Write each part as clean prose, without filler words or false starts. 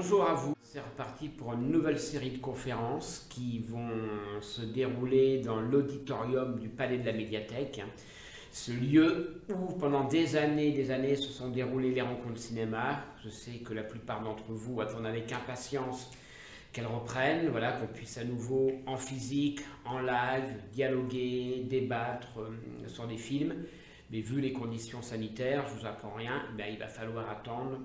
Bonjour à vous, c'est reparti pour une nouvelle série de conférences qui vont se dérouler dans l'auditorium du Palais de la Médiathèque, ce lieu où pendant des années se sont déroulées les rencontres cinéma. Je sais que la plupart d'entre vous attendent avec impatience qu'elles reprennent, voilà, qu'on puisse à nouveau en physique, en live, dialoguer, débattre sur des films. Mais vu les conditions sanitaires, je ne vous apprends rien, il va falloir attendre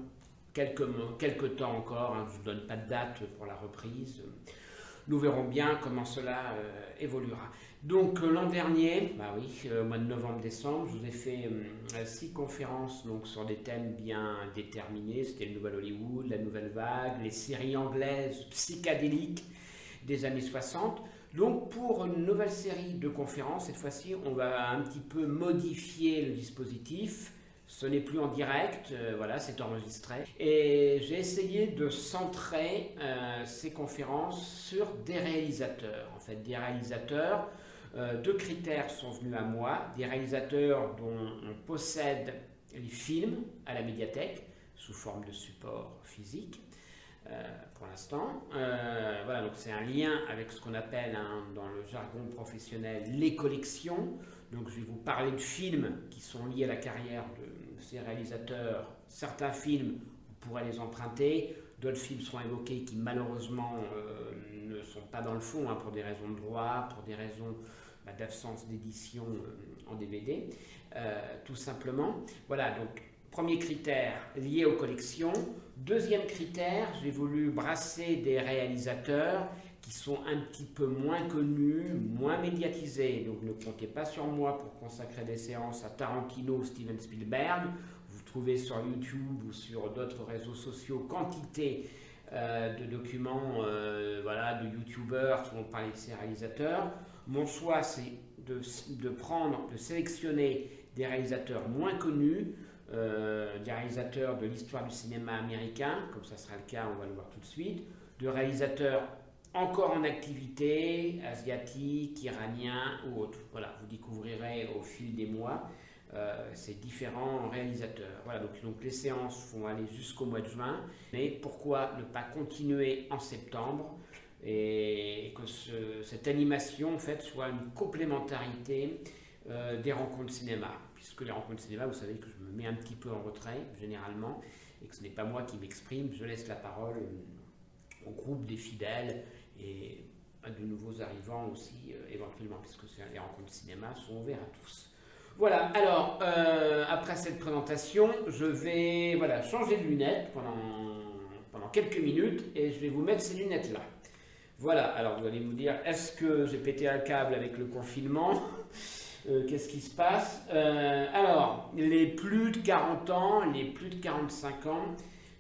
quelques temps encore, je ne vous donne pas de date pour la reprise. Nous verrons bien comment cela évoluera. Donc l'an dernier, au mois de novembre-décembre, je vous ai fait 6 conférences donc, sur des thèmes bien déterminés. C'était le Nouvel Hollywood, la Nouvelle Vague, les séries anglaises psychédéliques des années 60. Donc pour une nouvelle série de conférences, cette fois-ci, on va un petit peu modifier le dispositif. Ce n'est plus en direct, voilà, c'est enregistré. Et j'ai essayé de centrer ces conférences sur des réalisateurs. En fait, des réalisateurs, 2 critères sont venus à moi. Des réalisateurs dont on possède les films à la médiathèque, sous forme de support physique, pour l'instant. Voilà, donc c'est un lien avec ce qu'on appelle, dans le jargon professionnel, les collections. Donc je vais vous parler de films qui sont liés à la carrière de ces réalisateurs. Certains films, vous pourrez les emprunter, d'autres films seront évoqués qui malheureusement ne sont pas dans le fond, pour des raisons de droit, pour des raisons d'absence d'édition en DVD, tout simplement. Voilà, donc premier critère lié aux collections. Deuxième critère, j'ai voulu brasser des réalisateurs qui sont un petit peu moins connus, moins médiatisés. Donc ne comptez pas sur moi pour consacrer des séances à Tarantino ou Steven Spielberg. Vous trouvez sur YouTube ou sur d'autres réseaux sociaux quantité de documents, de youtubeurs qui vont parler de ces réalisateurs. Mon choix, c'est de sélectionner des réalisateurs moins connus, des réalisateurs de l'histoire du cinéma américain, comme ça sera le cas, on va le voir tout de suite, de réalisateurs encore en activité, asiatiques, iraniens ou autres. Voilà, vous découvrirez au fil des mois ces différents réalisateurs. Voilà, donc les séances vont aller jusqu'au mois de juin, mais pourquoi ne pas continuer en septembre et que cette animation en fait, soit une complémentarité des rencontres cinéma, puisque les rencontres cinéma, vous savez que je me mets un petit peu en retrait généralement et que ce n'est pas moi qui m'exprime, je laisse la parole au groupe des fidèles et de nouveaux arrivants aussi éventuellement, puisque les rencontres cinéma sont ouvertes à tous. Voilà, alors après cette présentation, je vais changer de lunettes pendant quelques minutes et je vais vous mettre ces lunettes là. Voilà, alors vous allez vous dire, est-ce que j'ai pété un câble avec le confinement? Qu'est-ce qui se passe? Alors, les plus de 40 ans, les plus de 45 ans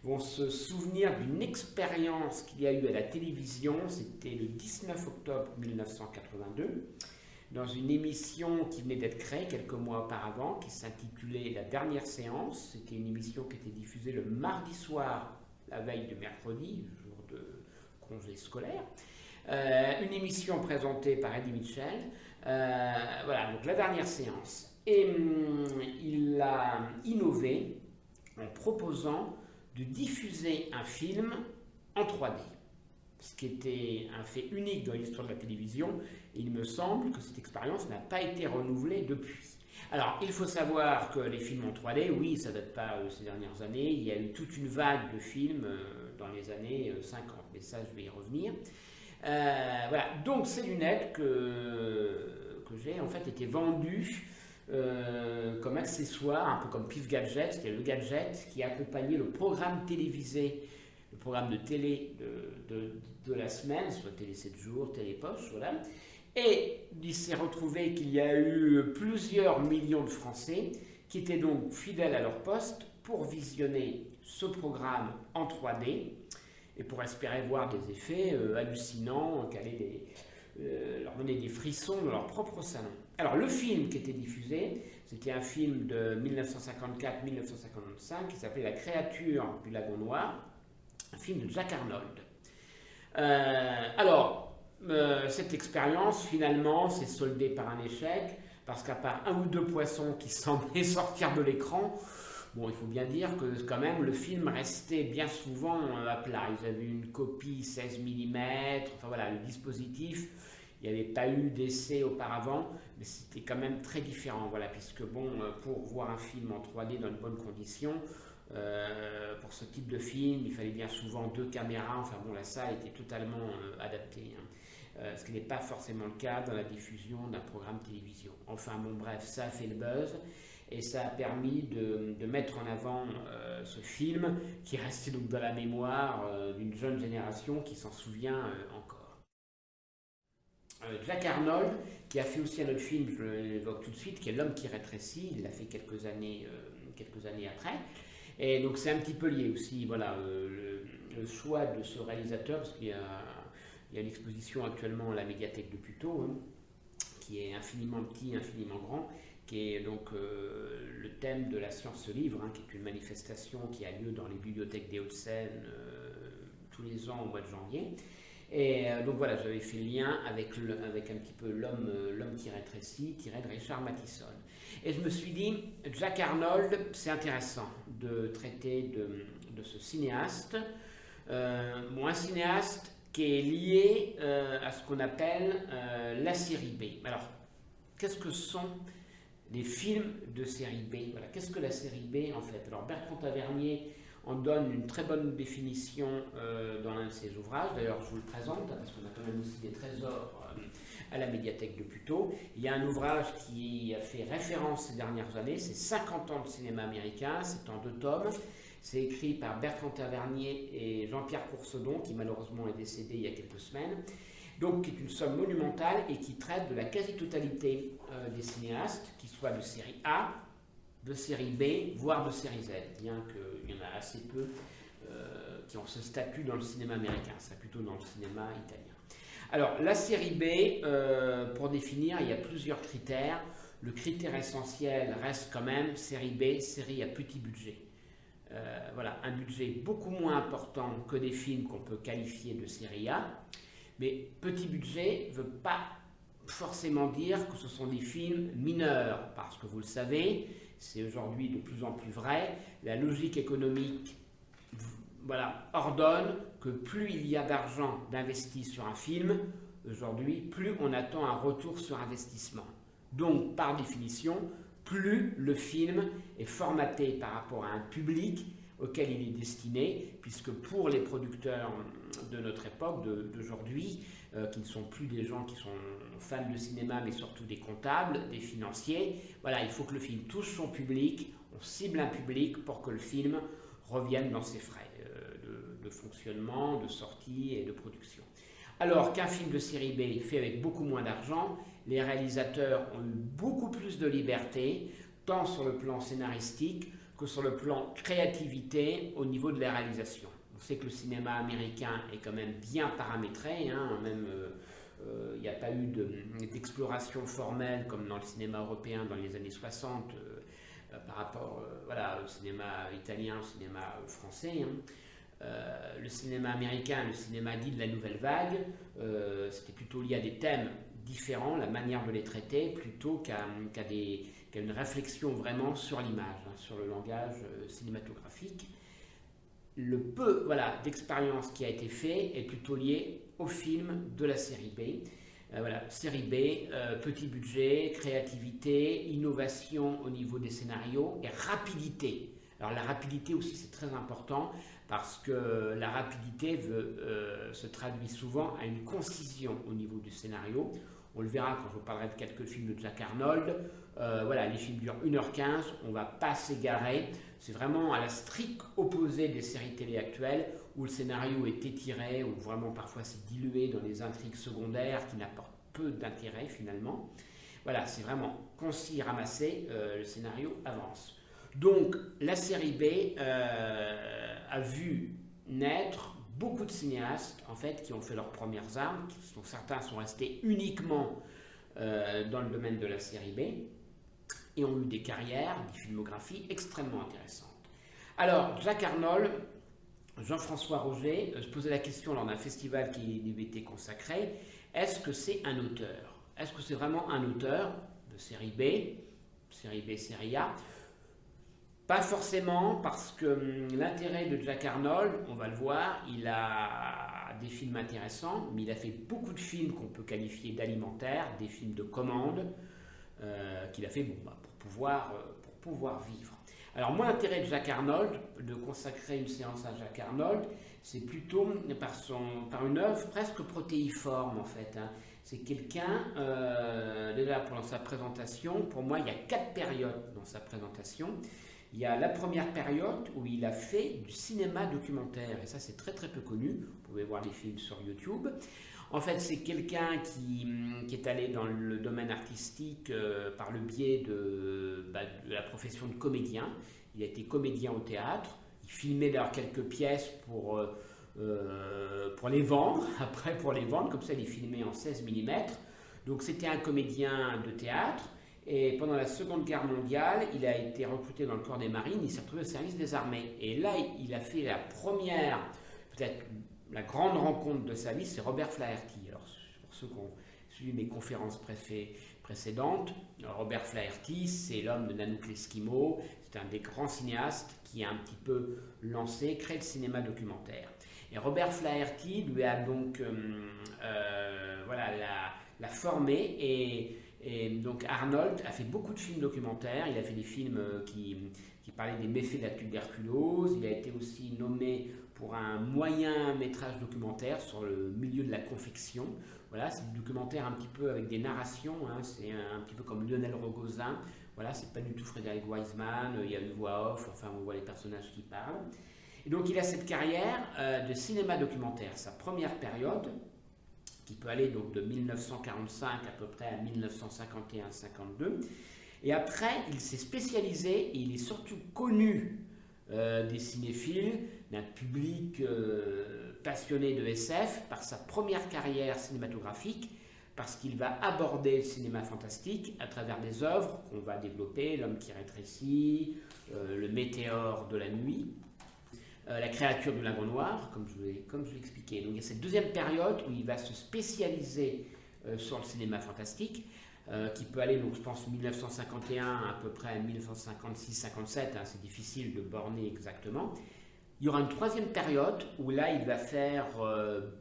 vont se souvenir d'une expérience qu'il y a eu à la télévision. C'était le 19 octobre 1982, dans une émission qui venait d'être créée quelques mois auparavant, qui s'intitulait La Dernière Séance. C'était une émission qui était diffusée le mardi soir, la veille de mercredi, jour de congé scolaire. Une émission présentée par Eddie Mitchell. Donc La Dernière Séance. Et il a innové en proposant de diffuser un film en 3D, ce qui était un fait unique dans l'histoire de la télévision. Et il me semble que cette expérience n'a pas été renouvelée depuis. Alors, il faut savoir que les films en 3D, oui, ça ne date pas ces dernières années. Il y a eu toute une vague de films dans les années 50, mais ça, je vais y revenir. Donc ces lunettes que j'ai en fait été vendues comme accessoire, un peu comme Pif Gadget, c'était le gadget qui accompagnait le programme télévisé, le programme de télé de la semaine, soit Télé 7 jours, Télé Poche, voilà. Et il s'est retrouvé qu'il y a eu plusieurs millions de Français qui étaient donc fidèles à leur poste pour visionner ce programme en 3D et pour espérer voir des effets hallucinants qui allaient leur donner des frissons dans leur propre salon. Alors le film qui était diffusé, c'était un film de 1954-1955 qui s'appelait La créature du lagon noir, un film de Jack Arnold. Cette expérience finalement s'est soldée par un échec, parce qu'à part un ou deux poissons qui semblaient sortir de l'écran, Bon, il faut bien dire que quand même le film restait bien souvent à plat. Ils avaient une copie 16 mm, enfin voilà, le dispositif, il n'y avait pas eu d'essai auparavant, mais c'était quand même très différent, voilà, puisque bon, pour voir un film en 3D dans de bonnes conditions, pour ce type de film, il fallait bien souvent 2 caméras, enfin bon, la salle était totalement adaptée, hein. Ce qui n'est pas forcément le cas dans la diffusion d'un programme télévision. Enfin bon, bref, ça a fait le buzz. Et ça a permis de mettre en avant ce film qui est resté donc dans la mémoire d'une jeune génération qui s'en souvient encore. Jack Arnold, qui a fait aussi un autre film, je l'évoque tout de suite, qui est L'homme qui rétrécit, il l'a fait quelques années après. Et donc c'est un petit peu lié aussi, voilà, le choix de ce réalisateur, parce qu'il y a une exposition actuellement à la médiathèque de Puteaux, hein, qui est infiniment petit, infiniment grand, qui est donc le thème de la science livre, hein, qui est une manifestation qui a lieu dans les bibliothèques des Hauts-de-Seine tous les ans au mois de janvier. Et donc voilà, j'avais fait le lien avec un petit peu l'homme qui rétrécit, tiré de Richard Matheson. Et je me suis dit, Jack Arnold, c'est intéressant de traiter de ce cinéaste. Un cinéaste qui est lié à ce qu'on appelle la série B. Alors, qu'est-ce que sont les films de série B? Voilà. Qu'est-ce que la série B en fait? Alors Bertrand Tavernier en donne une très bonne définition dans l'un de ses ouvrages. D'ailleurs, je vous le présente parce qu'on a quand même aussi des trésors à la médiathèque de Puteaux. Il y a un ouvrage qui a fait référence ces dernières années, c'est 50 ans de cinéma américain, c'est en 2 tomes. C'est écrit par Bertrand Tavernier et Jean-Pierre Courcedon, qui malheureusement est décédé il y a quelques semaines. Donc, qui est une somme monumentale et qui traite de la quasi-totalité des cinéastes, qui soient de série A, de série B, voire de série Z, bien qu'il y en a assez peu qui ont ce statut dans le cinéma américain, c'est plutôt dans le cinéma italien. Alors, la série B, pour définir, il y a plusieurs critères. Le critère essentiel reste quand même série B, série à petit budget. Voilà, un budget beaucoup moins important que des films qu'on peut qualifier de série A. Mais petit budget ne veut pas forcément dire que ce sont des films mineurs, parce que vous le savez, c'est aujourd'hui de plus en plus vrai, la logique économique ordonne que plus il y a d'argent d'investi sur un film, aujourd'hui, plus on attend un retour sur investissement. Donc, par définition, plus le film est formaté par rapport à un public auquel il est destiné, puisque pour les producteurs de notre époque, d'aujourd'hui, qui ne sont plus des gens qui sont fans de cinéma, mais surtout des comptables, des financiers, voilà, il faut que le film touche son public, on cible un public pour que le film revienne dans ses frais de fonctionnement, de sortie et de production. Alors qu'un film de série B fait avec beaucoup moins d'argent, les réalisateurs ont eu beaucoup plus de liberté, tant sur le plan scénaristique que sur le plan créativité au niveau de la réalisation. On sait que le cinéma américain est quand même bien paramétré, hein, même il n'y a pas eu d'exploration formelle comme dans le cinéma européen dans les années 60 par rapport au cinéma italien, au cinéma français. Hein. Le cinéma américain, le cinéma dit de la nouvelle vague, c'était plutôt lié à des thèmes différents, la manière de les traiter, plutôt qu'à une réflexion vraiment sur l'image, hein, sur le langage cinématographique. Le peu d'expérience qui a été fait est plutôt lié au film de la série B. Série B, petit budget, créativité, innovation au niveau des scénarios et rapidité. Alors la rapidité aussi c'est très important parce que la rapidité se traduit souvent à une concision au niveau du scénario. On le verra quand je vous parlerai de quelques films de Jack Arnold. Les films durent 1h15, on ne va pas s'égarer. C'est vraiment à la stricte opposée des séries télé actuelles où le scénario est étiré, où vraiment parfois c'est dilué dans des intrigues secondaires qui n'apportent peu d'intérêt finalement. Voilà, c'est vraiment concis, ramassé, le scénario avance. Donc la série B a vu naître beaucoup de cinéastes en fait, qui ont fait leurs premières armes, certains sont restés uniquement dans le domaine de la série B et ont eu des carrières, des filmographies extrêmement intéressantes. Alors, Jack Arnold, Jean-François Roger, je posais la question lors d'un festival qui lui était consacré, est-ce que c'est un auteur? Est-ce que c'est vraiment un auteur de série B, série A? Pas forcément, parce que l'intérêt de Jack Arnold, on va le voir, il a des films intéressants, mais il a fait beaucoup de films qu'on peut qualifier d'alimentaires, des films de commande, qu'il a fait bon, bah, pour pouvoir vivre. Alors moi, l'intérêt de Jack Arnold, de consacrer une séance à Jack Arnold, c'est plutôt par une œuvre presque protéiforme en fait, hein. C'est quelqu'un, déjà pendant sa présentation, pour moi il y a 4 périodes dans sa présentation. Il y a la première période où il a fait du cinéma documentaire, et ça c'est très très peu connu, vous pouvez voir les films sur YouTube. En fait, c'est quelqu'un qui est allé dans le domaine artistique par le biais de la profession de comédien. Il a été comédien au théâtre, il filmait d'ailleurs quelques pièces pour les vendre, après pour les vendre, comme ça il est filmé en 16 mm. Donc c'était un comédien de théâtre. Et pendant la Seconde Guerre mondiale, il a été recruté dans le corps des marines, il s'est retrouvé au service des armées. Et là, il a fait la première, peut-être la grande rencontre de sa vie, c'est Robert Flaherty. Alors, pour ceux qui ont suivi mes conférences précédentes, Robert Flaherty, c'est l'homme de Nanook l'Esquimau, c'est un des grands cinéastes qui a un petit peu créé le cinéma documentaire. Et Robert Flaherty lui a donc l'a formé et donc Arnold a fait beaucoup de films documentaires, il a fait des films qui parlaient des méfaits de la tuberculose, il a été aussi nommé pour un moyen métrage documentaire sur le milieu de la confection. Voilà, c'est du documentaire un petit peu avec des narrations, hein, c'est un petit peu comme Lionel Rogozin, voilà, c'est pas du tout Frédéric Wiseman, il y a une voix off, enfin on voit les personnages qui parlent. Et donc il a cette carrière de cinéma documentaire, sa première période, qui peut aller donc de 1945 à peu près à 1951-52. Et après, il s'est spécialisé et il est surtout connu des cinéphiles, d'un public passionné de SF par sa première carrière cinématographique, parce qu'il va aborder le cinéma fantastique à travers des œuvres qu'on va développer, L'homme qui rétrécit, Le météore de la nuit, La créature du lagon noir, comme je l'ai expliqué. Donc il y a cette deuxième période où il va se spécialiser sur le cinéma fantastique, qui peut aller, donc je pense, 1951 à peu près à 1956-57, hein, c'est difficile de borner exactement. Il y aura une troisième période où là il va faire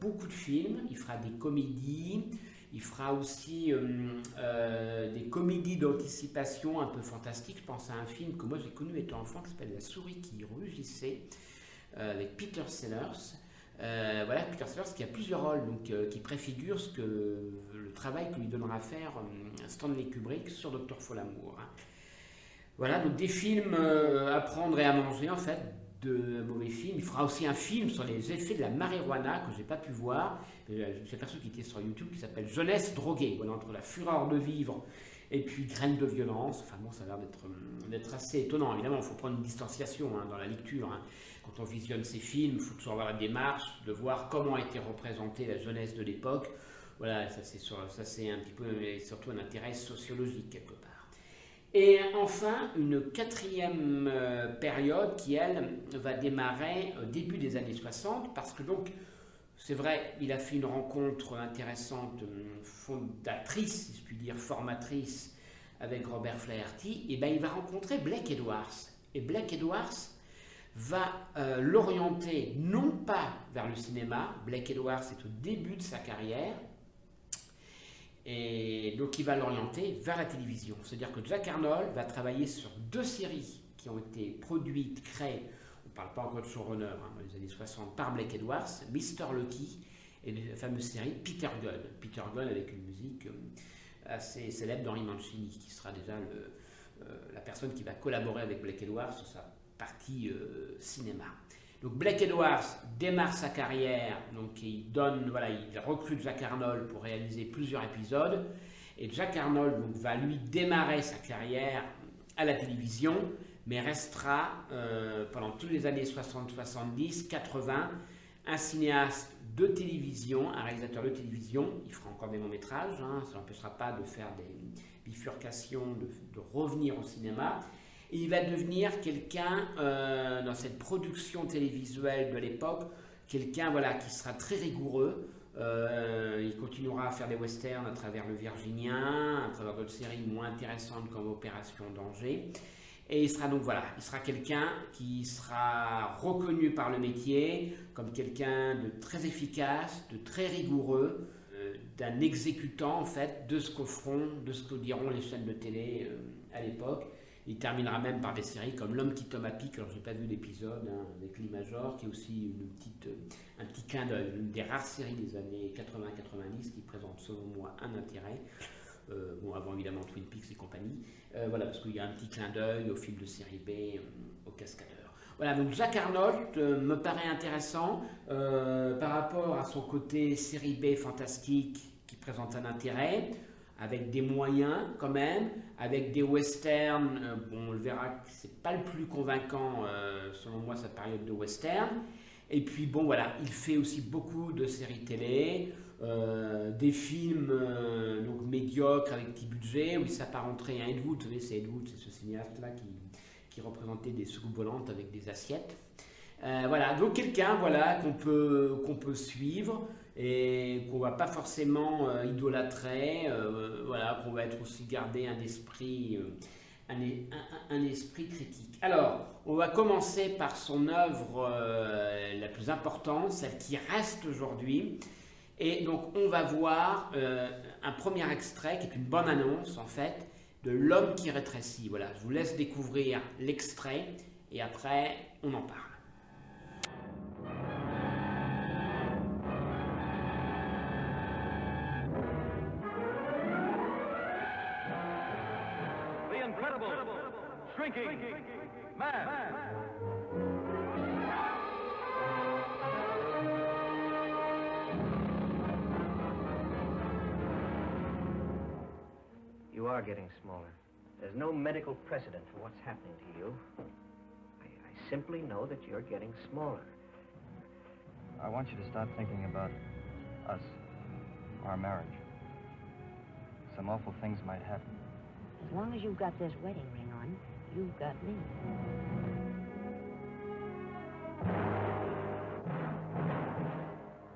beaucoup de films, il fera des comédies, il fera aussi des comédies d'anticipation un peu fantastiques. Je pense à un film que moi j'ai connu étant enfant qui s'appelle La souris qui rugissait, avec Peter Sellers. Voilà, Peter Sellers qui a plusieurs rôles, donc qui préfigure le travail que lui donnera à faire Stanley Kubrick sur Dr. Folamour. Hein. Voilà, donc des films à prendre et à manger en fait, de mauvais films. Il fera aussi un film sur les effets de la marijuana que je n'ai pas pu voir. Je me suis aperçu qu'il était sur YouTube, qui s'appelle Jeunesse droguée, voilà, entre la fureur de vivre et puis Graines de violence. Enfin bon, ça a l'air d'être assez étonnant. Évidemment, il faut prendre une distanciation dans la lecture. Hein. Quand on visionne ces films, il faut toujours avoir la démarche de voir comment a été représentée la jeunesse de l'époque. Voilà, ça c'est un petit peu, surtout un intérêt sociologique quelque part. Et enfin, une quatrième période qui, elle, va démarrer au début des années 60, parce que donc, c'est vrai, il a fait une rencontre intéressante, fondatrice, si je puis dire, formatrice, avec Robert Flaherty, et bien il va rencontrer Blake Edwards. Et Blake Edwards va l'orienter non pas vers le cinéma, Blake Edwards est au début de sa carrière, et donc il va l'orienter vers la télévision. C'est-à-dire que Jack Arnold va travailler sur 2 séries qui ont été produites, créées, on ne parle pas encore de showrunner, dans les années 60, par Blake Edwards, Mr. Lucky, et la fameuse série Peter Gunn. Peter Gunn avec une musique assez célèbre d'Henry Mancini, qui sera déjà la personne qui va collaborer avec Blake Edwards sur sa partie cinéma. Donc Blake Edwards démarre sa carrière, donc il recrute Jack Arnold pour réaliser plusieurs épisodes, et Jack Arnold donc, va lui démarrer sa carrière à la télévision, mais restera pendant toutes les années 60, 70, 80, un cinéaste de télévision, un réalisateur de télévision. Il fera encore des longs métrages, hein, ça n'empêchera pas de faire des bifurcations, de revenir au cinéma. Et il va devenir quelqu'un, dans cette production télévisuelle de l'époque, quelqu'un qui sera très rigoureux. Il continuera à faire des westerns à travers Le Virginien, à travers d'autres séries moins intéressantes comme Opération Danger. Et il sera donc voilà, il sera quelqu'un qui sera reconnu par le métier comme quelqu'un de très efficace, de très rigoureux, d'un exécutant en fait de ce qu'offront, de ce que diront les chaînes de télé à l'époque. Il terminera même par des séries comme L'homme qui tombe à pic. Alors j'ai pas vu l'épisode avec Lee Major, qui est aussi un petit clin d'œil, une des rares séries des années 80-90 qui présente selon moi un intérêt. Bon, avant évidemment Twin Peaks et compagnie. Voilà, parce qu'il y a un petit clin d'œil au film de série B, au Cascadeur. Voilà, donc Jack Arnold me paraît intéressant par rapport à son côté série B fantastique qui présente un intérêt, avec des moyens quand même, avec des westerns, bon, on le verra que c'est pas le plus convaincant selon moi sa période de western. Et puis bon voilà, il fait aussi beaucoup de séries télé, des films donc médiocres avec petit budget, où il s'apparenterait à Ed Wood. Vous savez, c'est Ed Wood, c'est ce cinéaste-là qui représentait des soucoupes volantes avec des assiettes. Voilà, donc quelqu'un voilà, qu'on peut suivre et qu'on ne va pas forcément idolâtrer, voilà, qu'on va être aussi garder un esprit critique. Alors, on va commencer par son œuvre la plus importante, celle qui reste aujourd'hui. Et donc, on va voir un premier extrait qui est une bonne annonce, en fait, de L'homme qui rétrécit. Voilà, je vous laisse découvrir l'extrait et après, on en parle. The incredible, shrinking man. You are getting smaller. There's no medical precedent for what's happening to you. I simply know that you're getting smaller. I want you to start thinking about us, our marriage. Some awful things might happen. As long as you've got this wedding ring on, you've got me.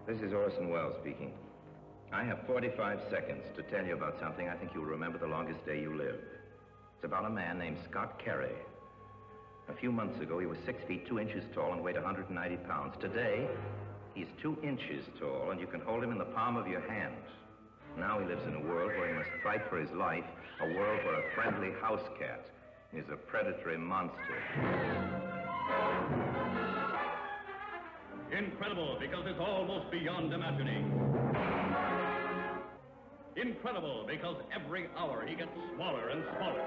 This is Orson Welles speaking. I have 45 seconds to tell you about something I think you'll remember the longest day you live. It's about a man named Scott Carey. A few months ago, he was 6 feet 2 inches tall and weighed 190 pounds. Today, he's 2 inches tall, and you can hold him in the palm of your hand. Now he lives in a world where he must fight for his life, a world where a friendly house cat is a predatory monster. Incredible because it's almost beyond imagining. Incredible because every hour he gets smaller and smaller.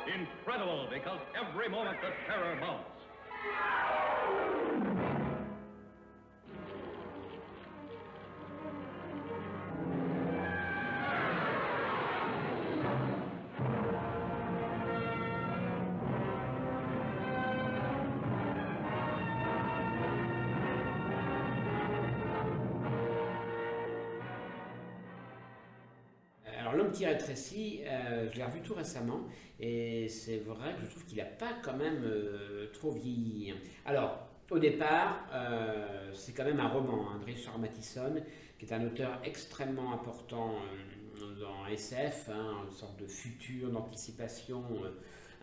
Incredible because every moment the terror mounts. L'homme qui rétrécit, je l'ai revu tout récemment et c'est vrai que je trouve qu'il n'a pas quand même trop vieilli. Alors, au départ, c'est quand même un roman de Richard Matheson, qui est un auteur extrêmement important dans SF, une sorte de futur, d'anticipation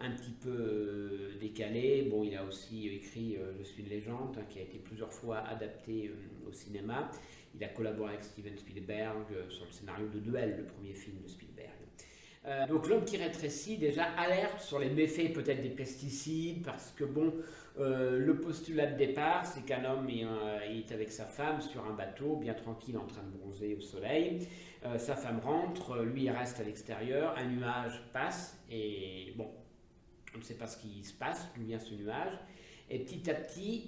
un petit peu décalé. Bon, il a aussi écrit Je suis une légende, qui a été plusieurs fois adapté au cinéma. Il a collaboré avec Steven Spielberg sur le scénario de Duel, le premier film de Spielberg. Donc L'homme qui rétrécit déjà alerte sur les méfaits peut-être des pesticides, parce que bon, le postulat de départ, c'est qu'un homme est avec sa femme sur un bateau, bien tranquille en train de bronzer au soleil. Sa femme rentre, lui il reste à l'extérieur, un nuage passe et bon, on ne sait pas ce qui se passe, d'où vient ce nuage. Et petit à petit,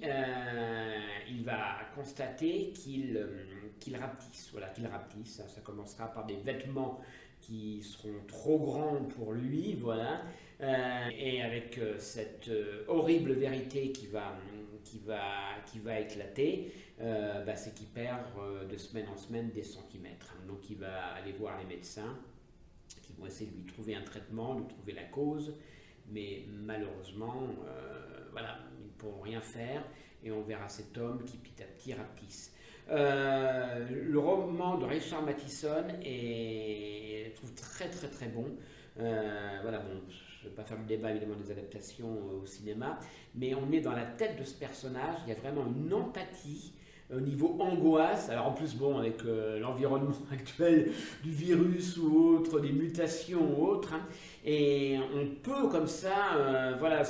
il va constater qu'il rapetisse. Voilà, qu'il rapetisse. Ça commencera par des vêtements qui seront trop grands pour lui, voilà. Et avec cette horrible vérité qui va éclater, c'est qu'il perd de semaine en semaine des centimètres. Donc il va aller voir les médecins qui vont essayer de lui trouver un traitement, de lui trouver la cause. Mais malheureusement, voilà, ils ne pourront rien faire et on verra cet homme qui petit à petit rapetisse. Le roman de Richard Matheson est, je trouve, très très très bon. Voilà, bon, je ne vais pas faire le débat évidemment des adaptations au cinéma, mais on est dans la tête de ce personnage, il y a vraiment une empathie au niveau angoisse. Alors en plus, bon, avec l'environnement actuel du virus ou autre, des mutations ou autres, hein, et on peut comme ça, voilà,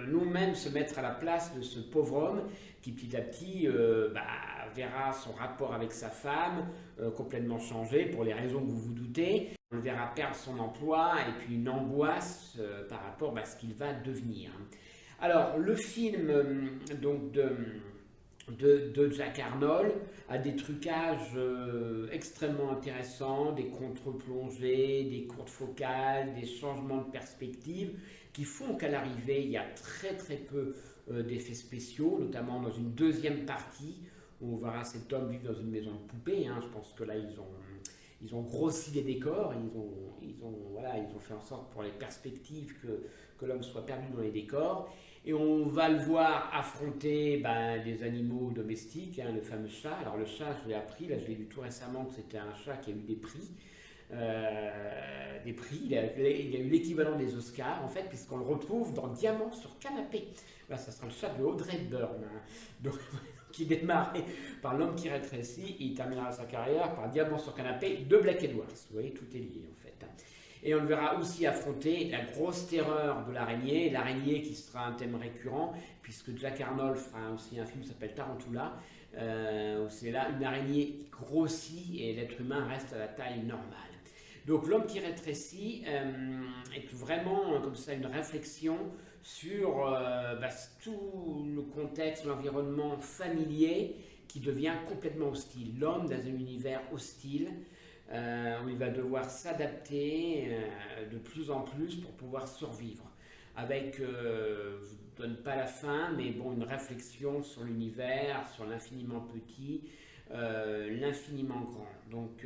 nous-mêmes se mettre à la place de ce pauvre homme qui petit à petit verra son rapport avec sa femme complètement changer pour les raisons que vous vous doutez. On le verra perdre son emploi et puis une angoisse par rapport à ce qu'il va devenir. Alors le film donc de Jack Arnold a des trucages extrêmement intéressants, des contre-plongées, des courtes focales, des changements de perspective qui font qu'à l'arrivée il y a très très peu d'effets spéciaux, notamment dans une deuxième partie où on verra cet homme vivre dans une maison de poupée. Je pense que là ils ont grossi les décors, ils ont fait en sorte pour les perspectives que l'homme soit perdu dans les décors. Et on va le voir affronter des animaux domestiques, le fameux chat. Alors le chat, je l'ai appris, là je l'ai vu tout récemment que c'était un chat qui a eu des prix. Il a eu l'équivalent des Oscars en fait, puisqu'on le retrouve dans Diamant sur canapé. Là, ça sera le chat de Audrey Hepburn, donc, qui démarrait par L'homme qui rétrécit, et il terminera sa carrière par Diamant sur canapé de Blake Edwards. Vous voyez, tout est lié en fait. Et on le verra aussi affronter la grosse terreur de l'araignée qui sera un thème récurrent, puisque Jack Arnold fera aussi un film qui s'appelle Tarantula, où c'est là une araignée qui grossit et l'être humain reste à la taille normale. Donc L'homme qui rétrécit est vraiment comme ça une réflexion sur tout le contexte, l'environnement familier qui devient complètement hostile. L'homme dans un univers hostile, où il va devoir s'adapter de plus en plus pour pouvoir survivre. Avec, je ne vous donne pas la fin, mais bon, une réflexion sur l'univers, sur l'infiniment petit, l'infiniment grand. Donc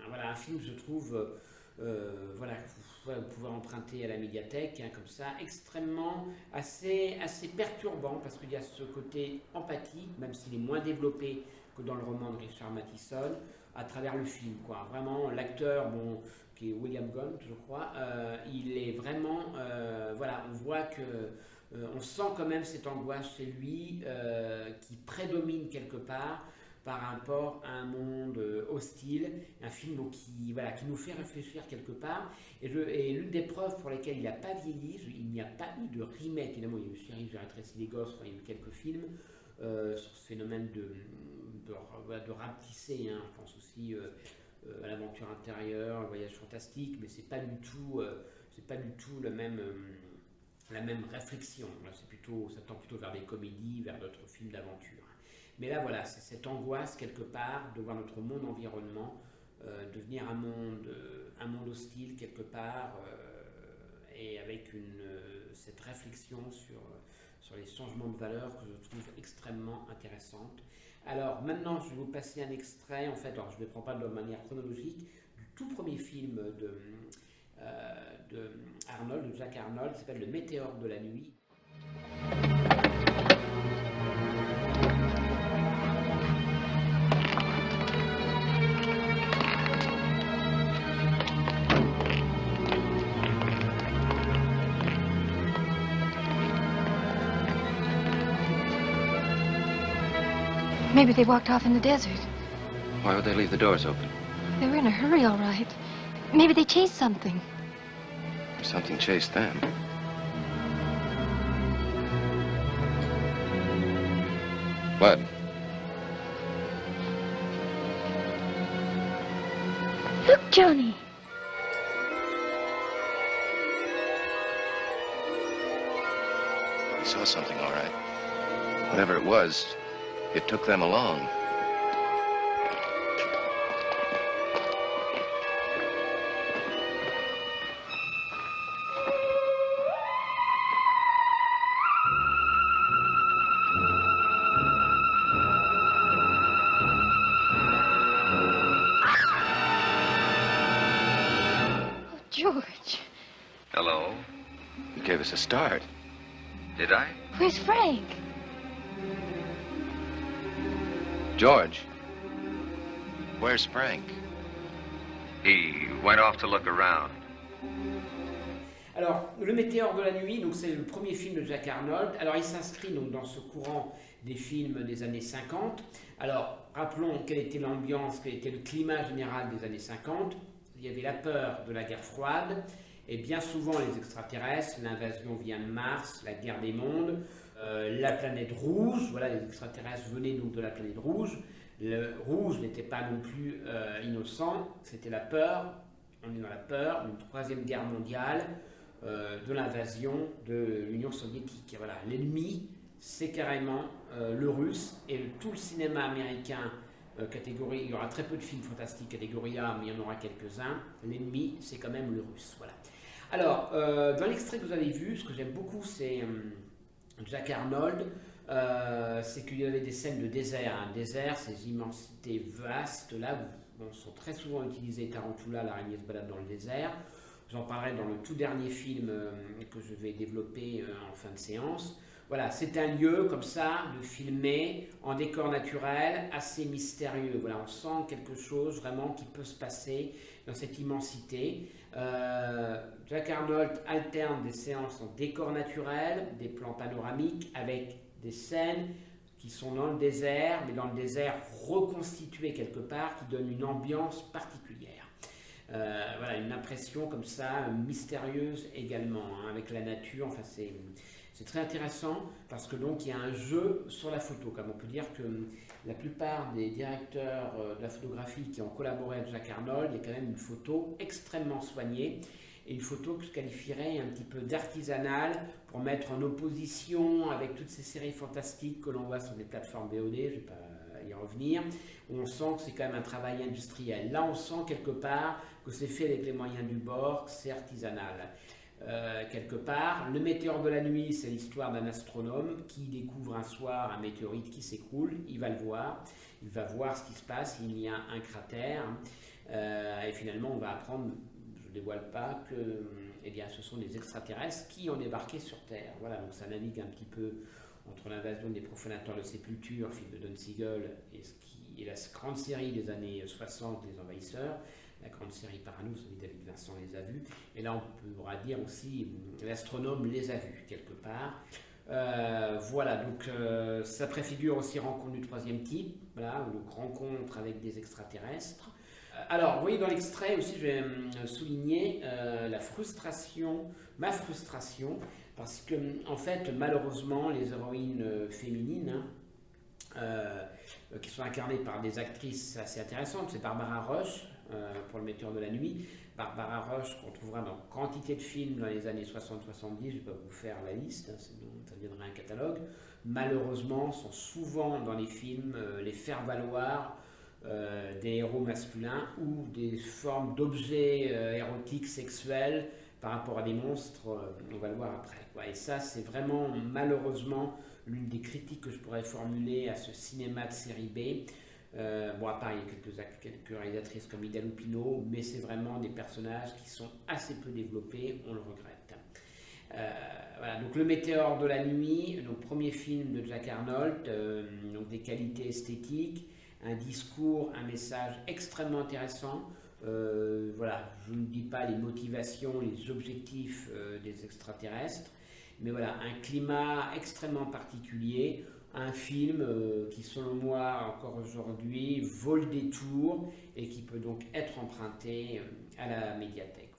voilà, un film, je trouve, vous pouvez emprunter à la médiathèque, comme ça, extrêmement, assez perturbant, parce qu'il y a ce côté empathie, même s'il est moins développé que dans le roman de Richard Matheson, à travers le film, quoi. Vraiment, l'acteur, qui est William Gant, je crois, il est vraiment, on voit que, on sent quand même cette angoisse chez lui, qui prédomine quelque part par rapport à un monde hostile, un film qui nous fait réfléchir quelque part, et l'une des preuves pour lesquelles il n'a pas vieilli, il n'y a pas eu de remake, évidemment il y a eu une série, J'ai rétréci les gosses, il y a eu quelques films sur ce phénomène de rapetisser, je pense aussi à l'aventure intérieure, le voyage fantastique, mais c'est pas du tout la même réflexion. Là, ça tend plutôt vers des comédies, vers d'autres films d'aventure. Mais là, voilà, c'est cette angoisse quelque part de voir notre monde environnement devenir un monde hostile quelque part, et avec cette réflexion sur les changements de valeurs que je trouve extrêmement intéressante. Alors maintenant, je vais vous passer un extrait, en fait, alors je ne le prends pas de manière chronologique, du tout premier film de Jack Arnold, qui s'appelle Le Météore de la nuit. Maybe they walked off in the desert. Why would they leave the doors open? They were in a hurry, all right. Maybe they chased something. Something chased them. What? Look, Johnny. We saw something, all right. Whatever it was, it took them along. Oh, George. Hello. You gave us a start. Did I? Where's Frank? George. Where's Frank? He went off to look around. Alors, Le Météore de la nuit, donc c'est le premier film de Jack Arnold. Alors, il s'inscrit donc dans ce courant des films des années 50. Alors, rappelons quelle était l'ambiance, quel était le climat général des années 50. Il y avait la peur de la guerre froide, et bien souvent les extraterrestres, l'invasion vient de Mars, la guerre des mondes, la planète rouge, voilà, les extraterrestres venaient donc de la planète rouge. Le rouge n'était pas non plus innocent, c'était la peur, on est dans la peur d'une troisième guerre mondiale, de l'invasion de l'Union soviétique. Voilà, l'ennemi, c'est carrément le russe, et tout le cinéma américain, catégorie, il y aura très peu de films fantastiques catégorie A, mais il y en aura quelques-uns. L'ennemi, c'est quand même le russe. Voilà. Alors, dans l'extrait que vous avez vu, ce que j'aime beaucoup, c'est Jack Arnold, c'est qu'il y avait des scènes de désert. Un désert, ces immensités vastes là, sont très souvent utilisées. Tarantula, l'araignée se balade dans le désert. J'en parlerai dans le tout dernier film que je vais développer en fin de séance. Voilà, c'est un lieu comme ça, de filmer en décor naturel, assez mystérieux. Voilà, on sent quelque chose vraiment qui peut se passer dans cette immensité. Jack Arnold alterne des séances en décor naturel, des plans panoramiques avec des scènes qui sont dans le désert, mais dans le désert reconstitué quelque part, qui donne une ambiance particulière. Voilà, une impression comme ça, mystérieuse également, hein, avec la nature. Enfin, c'est très intéressant parce que donc il y a un jeu sur la photo. Comme on peut dire que la plupart des directeurs de la photographie qui ont collaboré avec Jack Arnold, il y a quand même une photo extrêmement soignée et une photo que je qualifierais un petit peu d'artisanale pour mettre en opposition avec toutes ces séries fantastiques que l'on voit sur des plateformes VOD. Je ne vais pas y revenir, où on sent que c'est quand même un travail industriel. Là, on sent quelque part que c'est fait avec les moyens du bord, que c'est artisanal. Quelque part, Le Météore de la nuit, c'est l'histoire d'un astronome qui découvre un soir un météorite qui s'écroule. Il va le voir, il va voir ce qui se passe, il y a un cratère, et finalement on va apprendre, je ne dévoile pas, que eh bien, ce sont des extraterrestres qui ont débarqué sur Terre. Voilà, donc ça navigue un petit peu entre l'invasion des profanateurs de sépulture, film de Don Siegel, et la grande série des années 60, Les Envahisseurs. La grande série Paranou, celui David Vincent les a vus. Et là, on pourra dire aussi, l'astronome les a vus quelque part. Voilà, donc ça préfigure aussi Rencontre du troisième type, voilà, ou donc rencontre avec des extraterrestres. Alors, vous voyez dans l'extrait aussi, je vais souligner ma frustration, parce que, en fait, malheureusement, les héroïnes féminines, qui sont incarnées par des actrices assez intéressantes, c'est Barbara Rush, pour Le Météore de la nuit. Barbara Rush, qu'on trouvera dans quantité de films dans les années 60-70, je ne vais pas vous faire la liste, hein, sinon ça deviendrait un catalogue. Malheureusement, sont souvent dans les films les faire-valoir des héros masculins ou des formes d'objets érotiques, sexuels par rapport à des monstres, on va le voir après, quoi. Et ça, c'est vraiment malheureusement l'une des critiques que je pourrais formuler à ce cinéma de série B. Bon, à part, il y a quelques réalisatrices comme Ida Lupino, mais c'est vraiment des personnages qui sont assez peu développés, on le regrette. Voilà, donc Le Météore de la nuit, donc premier film de Jack Arnold, donc des qualités esthétiques, un discours, un message extrêmement intéressant. Voilà, je ne dis pas les motivations, les objectifs des extraterrestres, mais voilà, un climat extrêmement particulier. Un film qui, selon moi, encore aujourd'hui, vaut le détour et qui peut donc être emprunté à la médiathèque.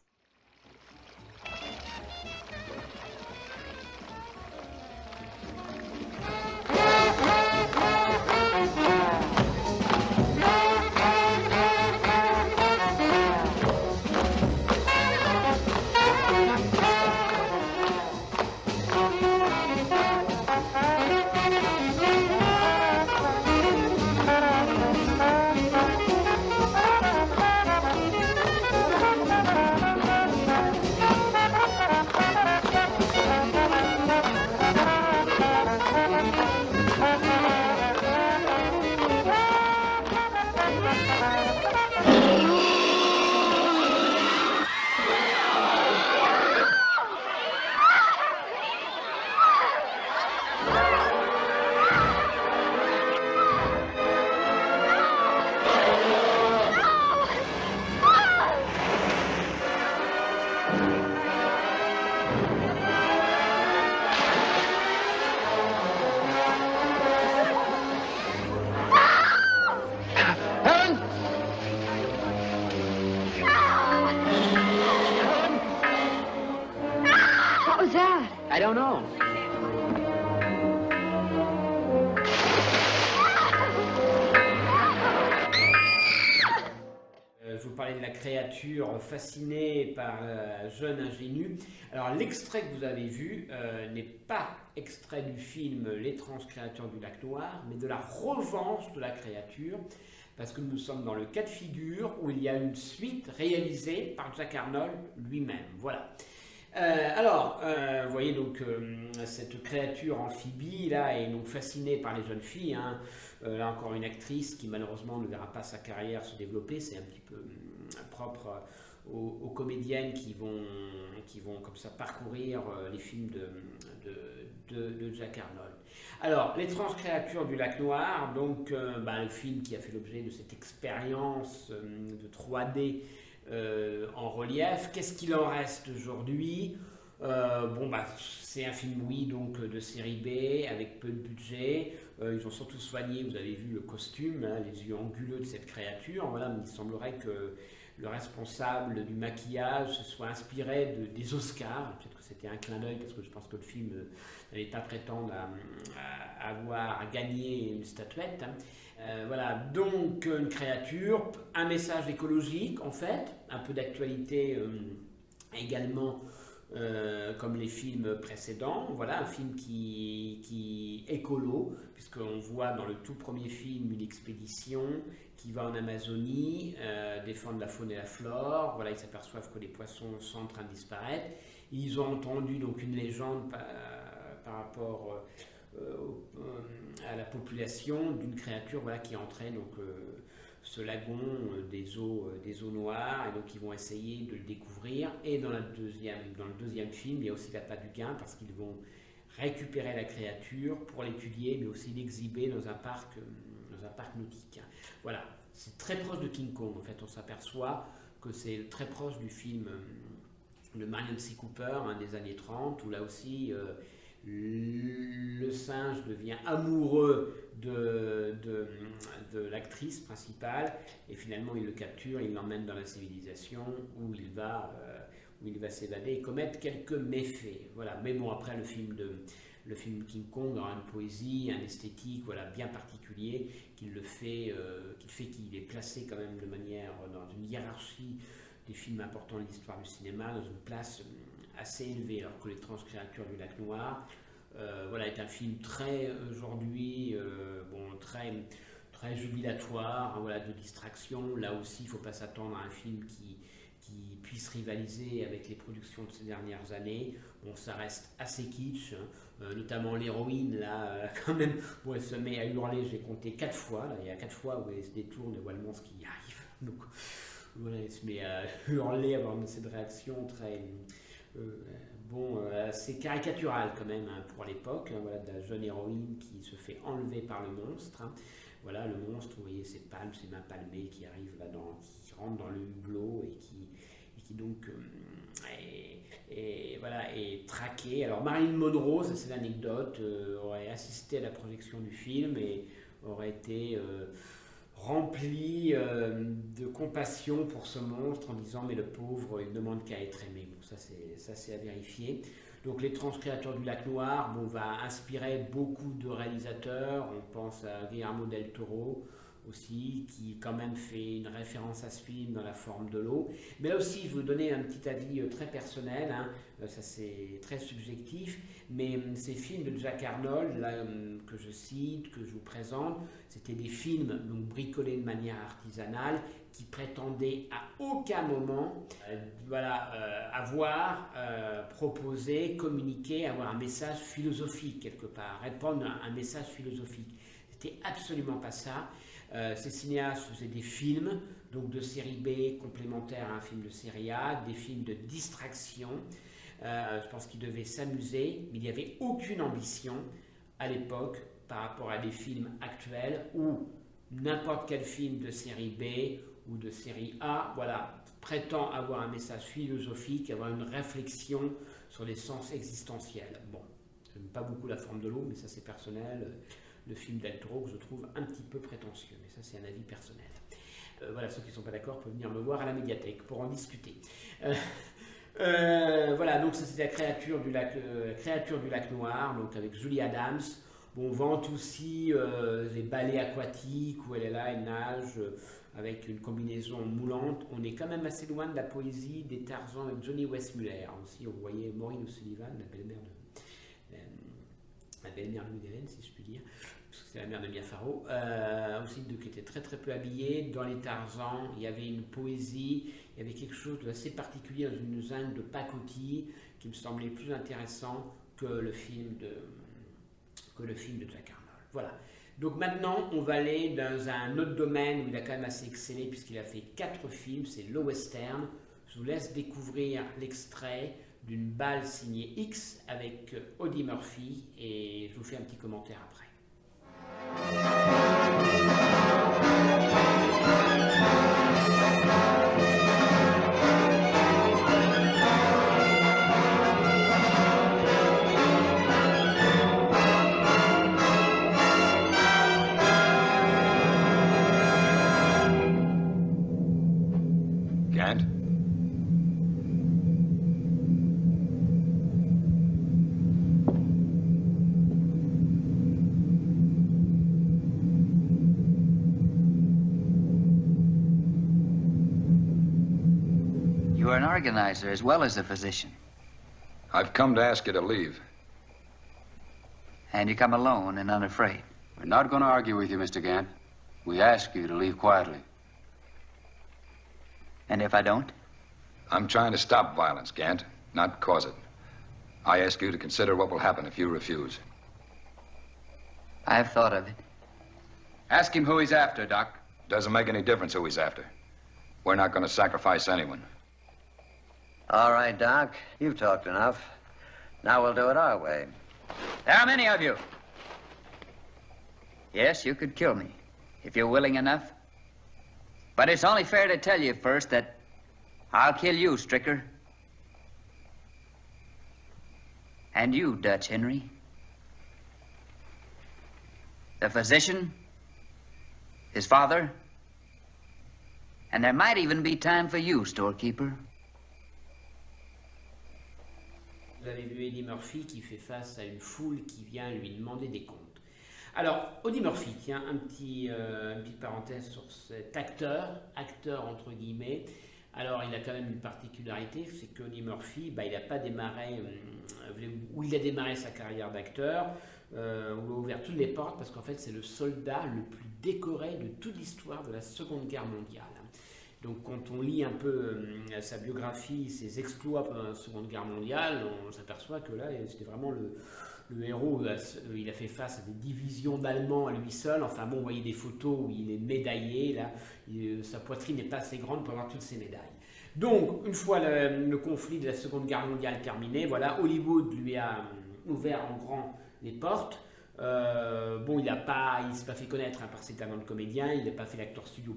I don't know. Je vous parlais de la créature fascinée par la jeune ingénue. Alors l'extrait que vous avez vu n'est pas extrait du film L'étrange créature du lac noir, mais de la revanche de la créature, parce que nous sommes dans le cas de figure où il y a une suite réalisée par Jack Arnold lui-même. Voilà. Vous voyez donc cette créature amphibie là est donc fascinée par les jeunes filles. Hein. Là encore une actrice qui malheureusement ne verra pas sa carrière se développer. C'est un petit peu propre aux comédiennes qui vont comme ça parcourir les films de Jack Arnold. Alors, L'étrange créature du lac noir, donc le film qui a fait l'objet de cette expérience de 3D en relief. Qu'est-ce qu'il en reste aujourd'hui? C'est un film, oui, donc de série B, avec peu de budget. Ils ont surtout soigné, vous avez vu le costume, hein, les yeux anguleux de cette créature. Voilà, mais il semblerait que le responsable du maquillage se soit inspiré des Oscars. Peut-être que c'était un clin d'œil, parce que je pense que le film n'allait pas prétendre à gagner une statuette. Hein. Voilà, donc une créature, un message écologique en fait, un peu d'actualité également comme les films précédents. Voilà, un film qui écolo, puisqu'on voit dans le tout premier film une expédition qui va en Amazonie défendre la faune et la flore. Voilà, ils s'aperçoivent que les poissons sont en train de disparaître. Ils ont entendu donc une légende par rapport à la population d'une créature, voilà, qui entrait donc ce lagon des eaux noires, et donc ils vont essayer de le découvrir. Et dans le deuxième film, il y a aussi l'appât du gain, parce qu'ils vont récupérer la créature pour l'étudier, mais aussi l'exhiber dans un parc nautique. Voilà, c'est très proche de King Kong. En fait, on s'aperçoit que c'est très proche du film de Marion C. Cooper, des années 30, où là aussi le singe devient amoureux de l'actrice principale, et finalement il le capture, il l'emmène dans la civilisation où il va s'évader et commettre quelques méfaits. Voilà. Mais bon, après le film King Kong aura une poésie, un esthétique, voilà, bien particulier, qu'il est placé quand même de manière dans une hiérarchie des films importants de l'histoire du cinéma, dans une place assez élevée, alors que L'étrange créature du lac noir est un film très aujourd'hui très jubilatoire, hein, voilà, de distraction. Là aussi, il ne faut pas s'attendre à un film qui puisse rivaliser avec les productions de ces dernières années. Bon, ça reste assez kitsch, hein, notamment l'héroïne, là, quand même, elle se met à hurler. J'ai compté 4 fois, là, il y a 4 fois où elle se détourne et voit le monstre qui y arrive. Donc, voilà, elle se met à hurler, avoir cette réaction très assez caricaturale quand même, hein, pour l'époque, hein, voilà, de la jeune héroïne qui se fait enlever par le monstre. Hein. Voilà, le monstre, vous voyez ses palmes, ses mains palmées qui arrivent là qui rentrent dans le hublot et qui donc est traqué. Alors Marilyn Monroe, ça c'est l'anecdote, aurait assisté à la projection du film et aurait été rempli de compassion pour ce monstre en disant mais le pauvre, il ne demande qu'à être aimé. Bon, ça c'est à vérifier. Donc L'étrange créature du lac noir va inspirer beaucoup de réalisateurs. On pense à Guillermo del Toro aussi, qui quand même fait une référence à ce film dans la forme de l'eau. Mais là aussi, je vais vous donner un petit avis très personnel, hein. Ça c'est très subjectif, mais ces films de Jack Arnold, là, que je cite, que je vous présente, c'était des films donc, bricolés de manière artisanale, qui prétendaient à aucun moment proposer, communiquer, avoir un message philosophique quelque part, répondre à un message philosophique. C'était absolument pas ça. Ces cinéastes faisaient des films, donc de série B complémentaires à un film de série A, des films de distraction. Je pense qu'ils devaient s'amuser, mais il n'y avait aucune ambition à l'époque par rapport à des films actuels où n'importe quel film de série B ou de série A, voilà, prétend avoir un message philosophique, avoir une réflexion sur les sens existentiels. Bon, je n'aime pas beaucoup La forme de l'eau, mais ça c'est personnel. Le film del Toro que je trouve un petit peu prétentieux, mais ça c'est un avis personnel. Voilà, ceux qui ne sont pas d'accord peuvent venir me voir à la médiathèque pour en discuter. Voilà, donc ça c'est la créature du lac Noir, donc avec Julie Adams. Bon, on vante aussi les ballets aquatiques où elle est là, elle nage avec une combinaison moulante. On est quand même assez loin de la poésie des Tarzans avec Johnny Weissmuller. Aussi, on voyait Maureen O'Sullivan, la belle-mère de Woody Allen, si je puis dire, parce que c'est la mère de Mia Farrow, aussi qui était très très peu habillée. Dans les Tarzans, il y avait une poésie, il y avait quelque chose d'assez particulier dans une jungle de pacotille qui me semblait plus intéressant que le film de Jack Arnold. Voilà. Donc maintenant, on va aller dans un autre domaine où il a quand même assez excellé puisqu'il a fait 4 films, c'est le western. Je vous laisse découvrir l'extrait d'une balle signée X avec Audie Murphy et je vous fais un petit commentaire après. Gant? You are an organizer as well as a physician. I've come to ask you to leave. And you come alone and unafraid. We're not going to argue with you, Mr. Gant. We ask you to leave quietly. And if I don't? I'm trying to stop violence, Gant, not cause it. I ask you to consider what will happen if you refuse. I've thought of it. Ask him who he's after, Doc. Doesn't make any difference who he's after. We're not going to sacrifice anyone. All right, Doc. You've talked enough. Now we'll do it our way. There are many of you. Yes, you could kill me, if you're willing enough. But it's only fair to tell you first that I'll kill you, Stricker. And you, Dutch Henry. The physician, his father, and there might even be time for you, storekeeper. Vous avez vu Eddie Murphy qui fait face à une foule qui vient lui demander des comptes. Alors, Audie Murphy, tiens, une petite parenthèse sur cet acteur entre guillemets. Alors, il a quand même une particularité, c'est qu'Audie Murphy, il n'a pas démarré, où il a démarré sa carrière d'acteur, où il a ouvert toutes les portes, parce qu'en fait, c'est le soldat le plus décoré de toute l'histoire de la Seconde Guerre mondiale. Donc quand on lit un peu sa biographie, ses exploits pendant la Seconde Guerre mondiale, on s'aperçoit que là, c'était vraiment le héros. Il a fait face à des divisions d'Allemands à lui seul. Enfin bon, vous voyez des photos où il est médaillé. Là, sa poitrine n'est pas assez grande pour avoir toutes ses médailles. Donc, une fois le conflit de la Seconde Guerre mondiale terminé, voilà, Hollywood lui a ouvert en grand les portes. Bon, il s'est pas fait connaître par ses talents de comédien, il n'a pas fait l'acteur studio,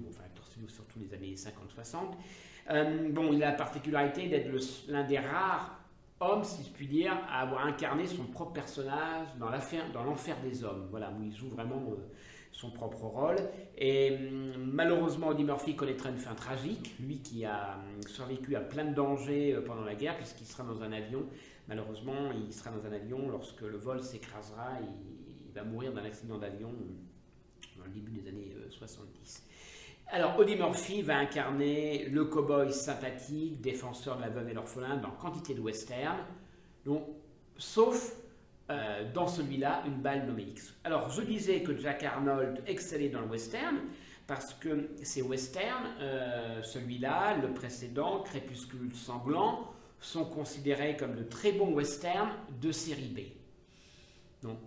surtout les années 50-60. Bon, il a la particularité d'être l'un des rares hommes, si je puis dire, à avoir incarné son propre personnage dans l'Enfer des Hommes, voilà, où il joue vraiment son propre rôle. Et malheureusement, Audie Murphy connaîtra une fin tragique, lui qui a survécu à plein de dangers pendant la guerre, puisqu'il sera dans un avion. Malheureusement, il sera dans un avion lorsque le vol s'écrasera, il va mourir d'un accident d'avion dans le début des années 70. Alors, Audie Murphy va incarner le cow-boy sympathique, défenseur de la veuve et l'orphelin dans quantité de westerns, sauf dans celui-là, une balle nommée X. Alors, je disais que Jack Arnold excellait dans le western, parce que ces westerns, celui-là, le précédent, Crépuscule sanglant, sont considérés comme de très bons westerns de série B. Donc,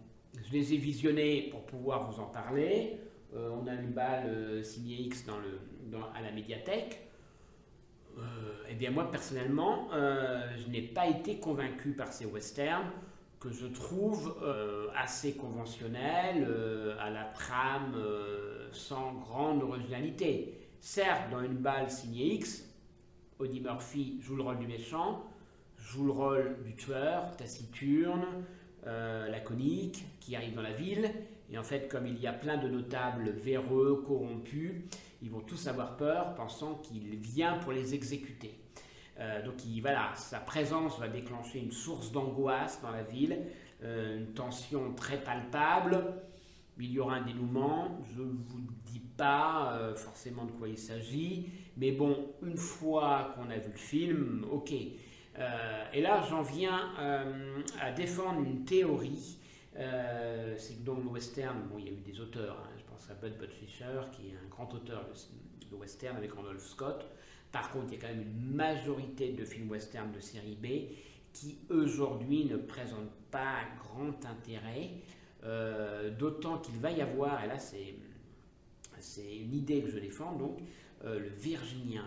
je les ai visionnés pour pouvoir vous en parler. On a une balle signée X à la médiathèque. Eh bien moi personnellement, je n'ai pas été convaincu par ces westerns que je trouve assez conventionnels, à la trame sans grande originalité. Certes, dans une balle signée X, Audie Murphy joue le rôle du méchant, joue le rôle du tueur, taciturne, laconique, qui arrive dans la ville. Et en fait, comme il y a plein de notables véreux, corrompus, ils vont tous avoir peur, pensant qu'il vient pour les exécuter. Donc voilà, sa présence va déclencher une source d'angoisse dans la ville, une tension très palpable. Il y aura un dénouement, je ne vous dis pas forcément de quoi il s'agit, mais bon, une fois qu'on a vu le film, ok. Et là, j'en viens à défendre une théorie. C'est que dans le western, bon, il y a eu des auteurs, hein, je pense à Bud Fisher, qui est un grand auteur de western avec Randolph Scott. Par contre, il y a quand même une majorité de films western de série B qui, aujourd'hui, ne présentent pas grand intérêt, d'autant qu'il va y avoir, et là c'est une idée que je défends, donc, le Virginien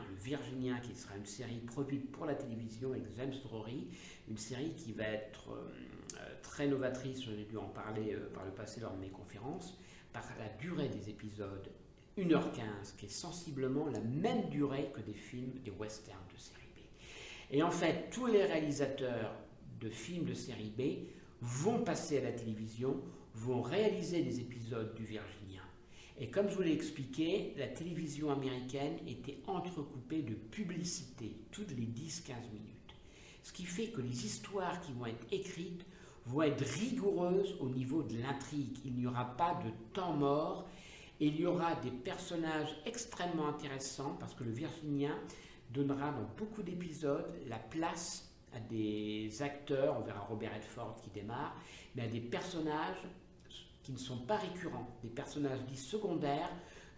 qui sera une série produite pour la télévision avec James Drury, une série qui va être très novatrice, j'ai dû en parler par le passé lors de mes conférences, par la durée des épisodes, 1h15, qui est sensiblement la même durée que des films, des westerns de série B. Et en fait, tous les réalisateurs de films de série B vont passer à la télévision, vont réaliser des épisodes du Virginien. Et comme je vous l'ai expliqué, la télévision américaine était entrecoupée de publicités toutes les 10-15 minutes. Ce qui fait que les histoires qui vont être écrites vont être rigoureuses au niveau de l'intrigue. Il n'y aura pas de temps mort et il y aura des personnages extrêmement intéressants parce que le Virginien donnera dans beaucoup d'épisodes la place à des acteurs, on verra Robert Redford qui démarre, mais à des personnages qui ne sont pas récurrents. Des personnages dits secondaires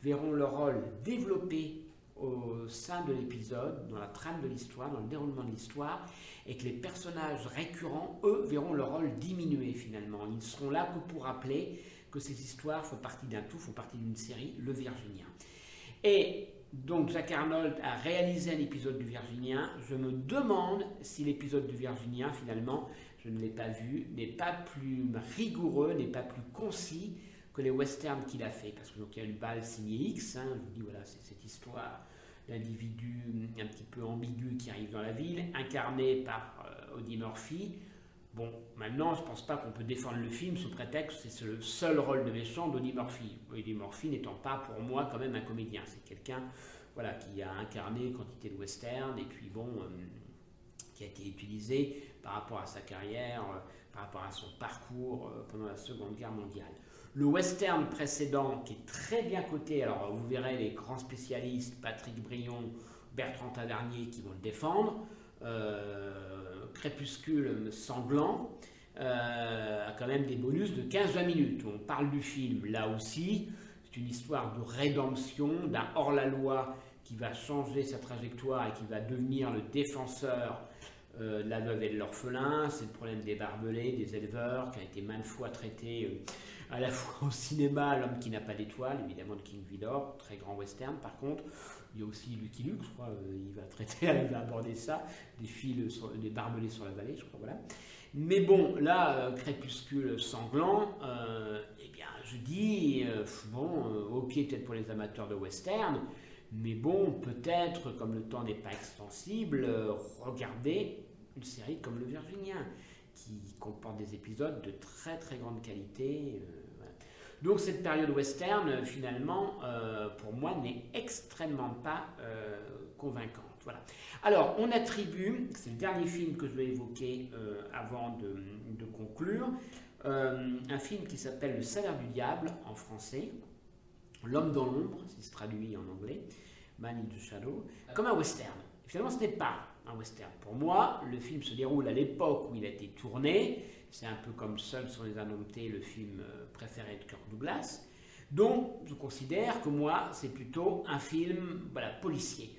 verront leur rôle développé au sein de l'épisode, dans la trame de l'histoire, dans le déroulement de l'histoire, et que les personnages récurrents, eux, verront leur rôle diminuer finalement. Ils ne seront là que pour rappeler que ces histoires font partie d'un tout, font partie d'une série, le Virginien. Et donc Jack Arnold a réalisé un épisode du Virginien. Je me demande si l'épisode du Virginien, finalement, je ne l'ai pas vu, n'est pas plus rigoureux, n'est pas plus concis que les westerns qu'il a fait. Parce que donc il y a une balle signée X, hein, je vous dis voilà, c'est cette histoire d'individu un petit peu ambigu qui arrive dans la ville, incarné par Eddie Murphy. Bon, maintenant, je ne pense pas qu'on peut défendre le film sous prétexte que c'est le seul rôle de méchant d'Eddie Murphy. Eddie Murphy n'étant pas, pour moi, quand même un comédien. C'est quelqu'un voilà, qui a incarné quantité de western et puis bon, qui a été utilisé par rapport à sa carrière, par rapport à son parcours pendant la Seconde Guerre mondiale. Le western précédent, qui est très bien coté, alors vous verrez les grands spécialistes, Patrick Brion, Bertrand Tavernier, qui vont le défendre, Crépuscule sanglant, a quand même des bonus de 15-20 minutes. On parle du film, là aussi, c'est une histoire de rédemption d'un hors-la-loi qui va changer sa trajectoire et qui va devenir le défenseur de la veuve et de l'orphelin. C'est le problème des barbelés, des éleveurs, qui a été maintes fois traité à la fois au cinéma, L'homme qui n'a pas d'étoile, évidemment de King Vidor, très grand western. Par contre, il y a aussi Lucky Luke, je crois, il va aborder ça, des barbelés sur la vallée, je crois, voilà. Mais bon, là, Crépuscule sanglant, eh bien, je dis, ok, peut-être pour les amateurs de western, mais bon, peut-être, comme le temps n'est pas extensible, regardez une série comme Le Virginien, qui comporte des épisodes de très très grande qualité. Voilà. Donc cette période western, finalement, pour moi, n'est extrêmement pas convaincante. Voilà. Alors, on attribue, c'est le dernier film que je vais évoquer avant de conclure, un film qui s'appelle Le Salaire du Diable en français, L'homme dans l'ombre, si se traduit en anglais, Man in the Shadow, comme un western. Finalement, ce n'est pas un western. Pour moi, le film se déroule à l'époque où il a été tourné. C'est un peu comme Seuls sont les indomptés, le film préféré de Kirk Douglas. Donc, je considère que moi, c'est plutôt un film policier.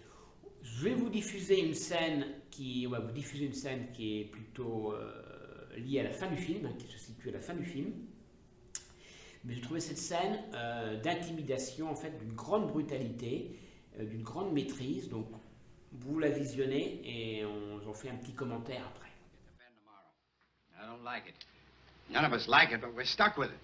Je vais vous diffuser une scène qui est plutôt liée à la fin du film, qui se situe à la fin du film. Mais j'ai trouvé cette scène d'intimidation, en fait, d'une grande brutalité, d'une grande maîtrise. Donc, vous la visionnez et j'en fais un petit commentaire après. I don't like it. None of us like it, but we're stuck with it.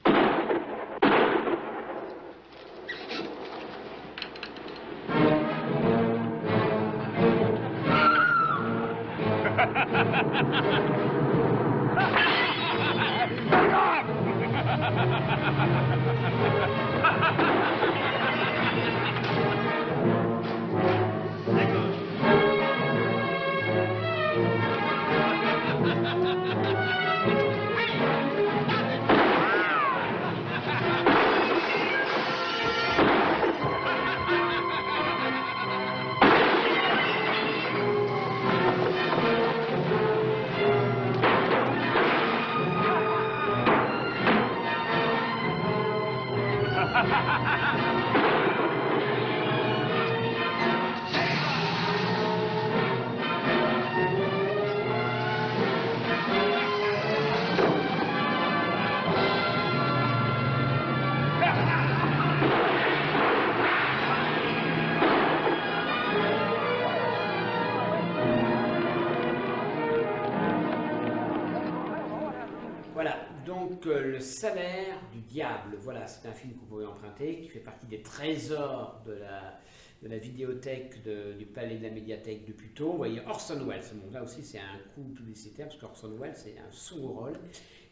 donc Le salaire du diable. Voilà, c'est un film que vous pouvez emprunter, qui fait partie des trésors de la vidéothèque du Palais de la Médiathèque de Puteaux. Vous voyez Orson Welles. Bon, là aussi, c'est un coup publicitaire, parce qu'Orson Welles, c'est un second rôle.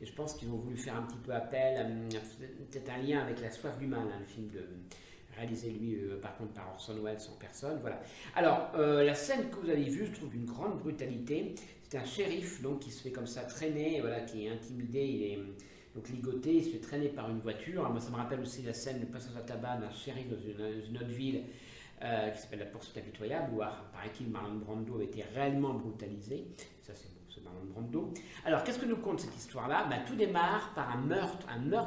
Et je pense qu'ils ont voulu faire un petit peu appel, peut-être un lien avec La soif du mal, le film réalisé, lui, par contre, par Orson Welles en personne. Voilà. Alors, la scène que vous avez vue, je trouve d'une grande brutalité. C'est un shérif donc, qui se fait comme ça traîner, voilà, qui est intimidé, il est donc ligoté, il se fait traîner par une voiture. Alors, moi, ça me rappelle aussi la scène de Passage à tabac d'un shérif dans une autre ville qui s'appelle La poursuite impitoyable, où, paraît-il, Marlon Brando avait été réellement brutalisé. Ça, c'est Marlon Brando. Alors, qu'est-ce que nous conte cette histoire-là? Tout démarre par un meurtre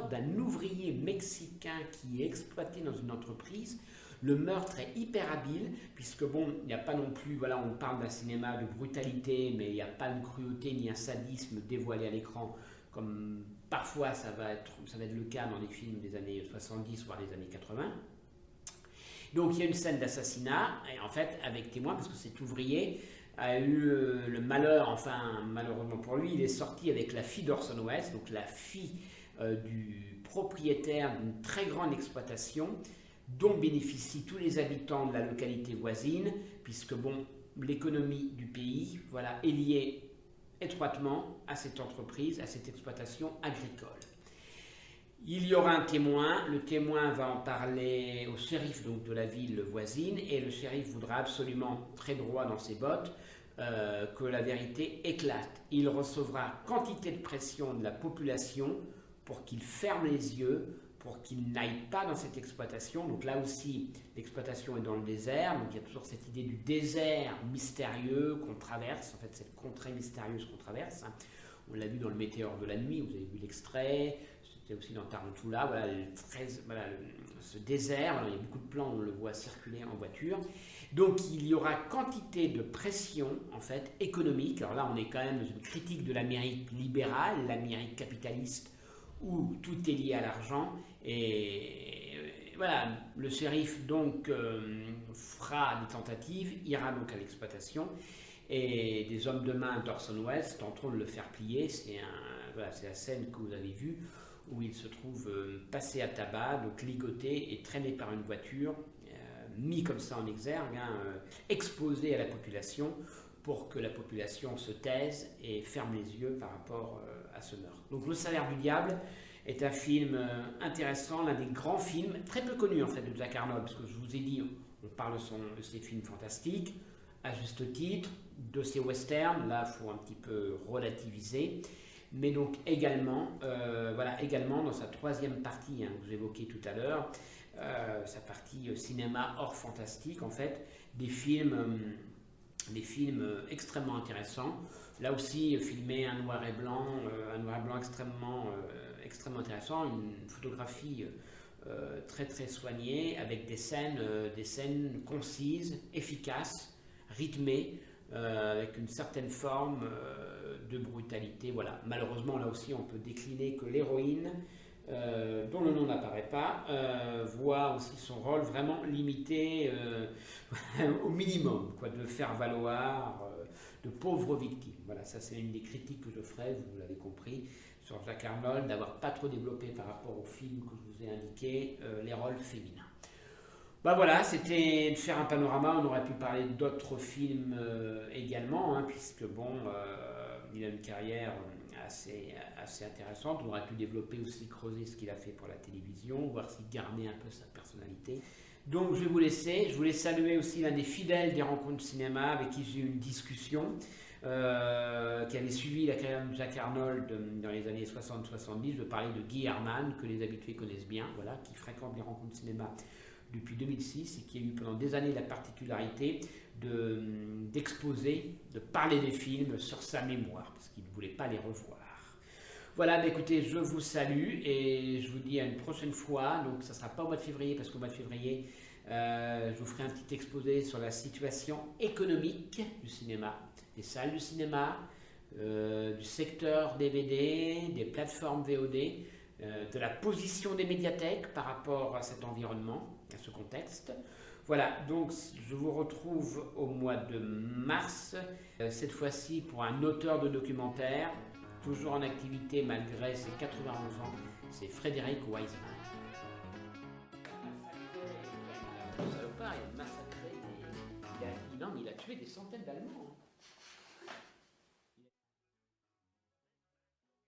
d'un ouvrier mexicain qui est exploité dans une entreprise. Le meurtre est hyper habile, puisque bon, il n'y a pas non plus, voilà, on parle d'un cinéma de brutalité, mais il n'y a pas de cruauté ni un sadisme dévoilé à l'écran, comme parfois ça va être le cas dans les films des années 70, voire des années 80. Donc il y a une scène d'assassinat, et en fait, avec témoin, parce que cet ouvrier a eu le malheur, enfin, malheureusement pour lui, il est sorti avec la fille d'Orson Welles, donc la fille du propriétaire d'une très grande exploitation, dont bénéficient tous les habitants de la localité voisine, puisque bon, l'économie du pays, voilà, est liée étroitement à cette entreprise, à cette exploitation agricole. Il y aura un témoin, le témoin va en parler au shérif donc, de la ville voisine, et le shérif voudra absolument, très droit dans ses bottes, que la vérité éclate. Il recevra quantité de pression de la population pour qu'il ferme les yeux, pour qu'il n'aille pas dans cette exploitation. Donc là aussi, l'exploitation est dans le désert, donc il y a toujours cette idée du désert mystérieux qu'on traverse, en fait cette contrée mystérieuse qu'on traverse. On l'a vu dans Le Météore de la nuit, vous avez vu l'extrait, c'était aussi dans Tarantula, voilà, ce désert, il y a beaucoup de plans où on le voit circuler en voiture. Donc il y aura quantité de pression en fait économique. Alors là on est quand même dans une critique de l'Amérique libérale, l'Amérique capitaliste, où tout est lié à l'argent, et voilà, le shérif donc fera des tentatives, ira donc à l'exploitation, et des hommes de main d'Orson Welles tenteront de le faire plier. C'est la scène que vous avez vue, où il se trouve passé à tabac, donc ligoté et traîné par une voiture, mis comme ça en exergue, exposé à la population, pour que la population se taise et ferme les yeux par rapport à ce meurtre. Donc Le salaire du diable est un film intéressant, l'un des grands films, très peu connus en fait de Jack Arnold, parce que je vous ai dit, on parle de ses films fantastiques, à juste titre, de ses westerns, là il faut un petit peu relativiser, mais donc également, également dans sa troisième partie, que vous évoquiez tout à l'heure, sa partie cinéma hors fantastique en fait, des films extrêmement intéressants, là aussi filmé en noir et blanc extrêmement intéressant, une photographie très très soignée, avec des scènes concises, efficaces, rythmées, avec une certaine forme de brutalité. Voilà. Malheureusement là aussi on peut décliner que l'héroïne, dont le nom n'apparaît pas, voit aussi son rôle vraiment limité au minimum, de faire valoir de pauvres victimes. Voilà, ça c'est une des critiques que je ferai, vous l'avez compris, sur Jack Arnold, d'avoir pas trop développé par rapport au film que je vous ai indiqué, les rôles féminins. Voilà, c'était de faire un panorama. On aurait pu parler d'autres films également, puisque bon, il a une carrière assez intéressante. On aurait pu développer aussi, creuser ce qu'il a fait pour la télévision, voir s'il gardait un peu sa personnalité. Donc je vais vous laisser. Je voulais saluer aussi l'un des fidèles des rencontres de cinéma, avec qui j'ai eu une discussion, qui avait suivi la carrière de Jack Arnold dans les années 60-70. Je veux parler de Guy Herman, que les habitués connaissent bien, voilà, qui fréquente les rencontres de cinéma depuis 2006 et qui a eu pendant des années la particularité d'exposer, de parler des films sur sa mémoire, parce qu'il ne voulait pas les revoir. Voilà, écoutez, je vous salue et je vous dis à une prochaine fois. Donc ça ne sera pas au mois de février, parce qu'au mois de février, je vous ferai un petit exposé sur la situation économique du cinéma, des salles du cinéma, du secteur DVD, des plateformes VOD, de la position des médiathèques par rapport à cet environnement, à ce contexte. Voilà, donc je vous retrouve au mois de mars, cette fois-ci pour un auteur de documentaire toujours en activité malgré ses 91 ans, c'est Frédéric Wiseman. Il a massacré, il a tué des centaines d'Allemands.